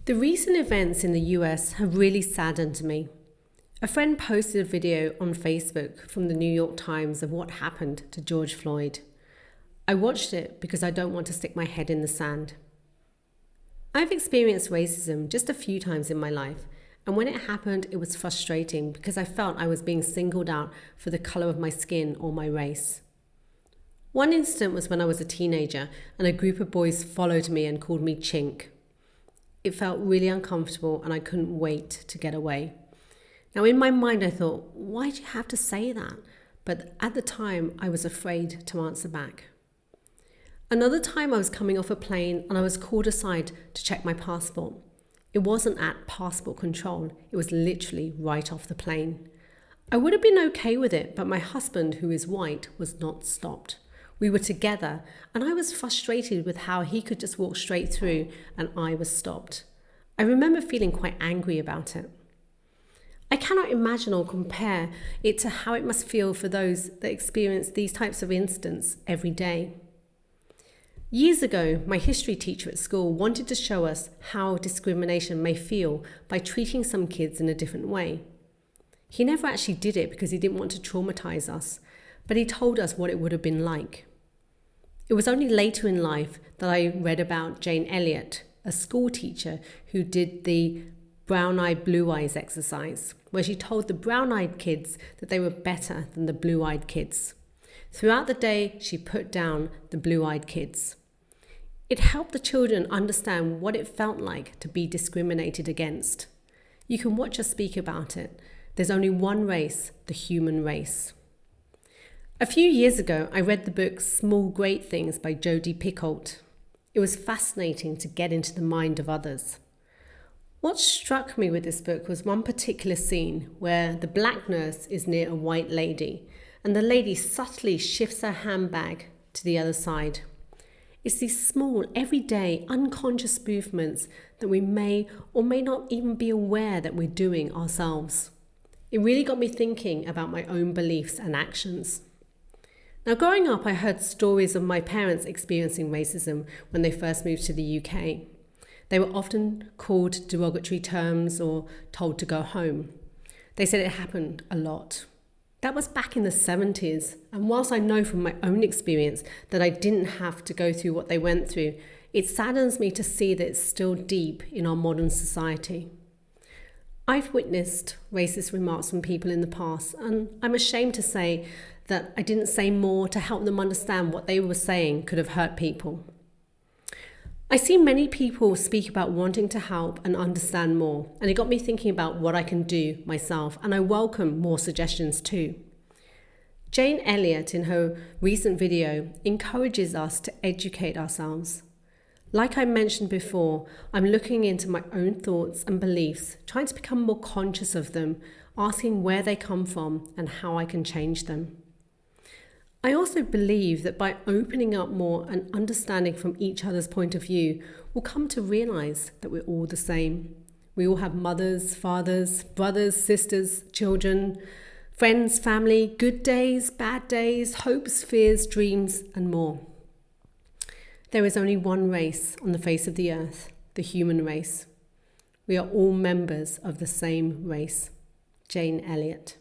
The recent events in the US have really saddened me. A friend posted a video on Facebook from the New York Times of what happened to George Floyd. I watched it because I don't want to stick my head in the sand. I've experienced racism just a few times in my life, and when it happened, it was frustrating because I felt I was being singled out for the color of my skin or my race. One incident was when I was a teenager and a group of boys followed me and called me chink. It felt really uncomfortable and I couldn't wait to get away. Now in my mind I thought, why do you have to say that? But at the time I was afraid to answer back. Another time I was coming off a plane and I was called aside to check my passport. It wasn't at passport control, it was literally right off the plane. I would have been okay with it, but my husband, who is white, was not stopped. We were together and I was frustrated with how he could just walk straight through and I was stopped. I remember feeling quite angry about it. I cannot imagine or compare it to how it must feel for those that experience these types of incidents every day. Years ago, my history teacher at school wanted to show us how discrimination may feel by treating some kids in a different way. He never actually did it because he didn't want to traumatize us, but he told us what it would have been like. It was only later in life that I read about Jane Elliott, a school teacher who did the brown-eyed, blue-eyes exercise, where she told the brown-eyed kids that they were better than the blue-eyed kids. Throughout the day, she put down the blue-eyed kids. It helped the children understand what it felt like to be discriminated against. You can watch her speak about it. There's only one race, the human race. A few years ago, I read the book Small Great Things by Jodi Picoult. It was fascinating to get into the mind of others. What struck me with this book was one particular scene where the black nurse is near a white lady and the lady subtly shifts her handbag to the other side. It's these small, everyday, unconscious movements that we may or may not even be aware that we're doing ourselves. It really got me thinking about my own beliefs and actions. Now, growing up, I heard stories of my parents experiencing racism when they first moved to the UK. They were often called derogatory terms or told to go home. They said it happened a lot. That was back in the 70s, and whilst I know from my own experience that I didn't have to go through what they went through, it saddens me to see that it's still deep in our modern society. I've witnessed racist remarks from people in the past, and I'm ashamed to say that I didn't say more to help them understand what they were saying could have hurt people. I see many people speak about wanting to help and understand more, and it got me thinking about what I can do myself, and I welcome more suggestions too. Jane Elliott, in her recent video, encourages us to educate ourselves. Like I mentioned before, I'm looking into my own thoughts and beliefs, trying to become more conscious of them, asking where they come from and how I can change them. I also believe that by opening up more and understanding from each other's point of view, we'll come to realize that we're all the same. We all have mothers, fathers, brothers, sisters, children, friends, family, good days, bad days, hopes, fears, dreams, and more. There is only one race on the face of the earth, the human race. We are all members of the same race. Jane Elliott.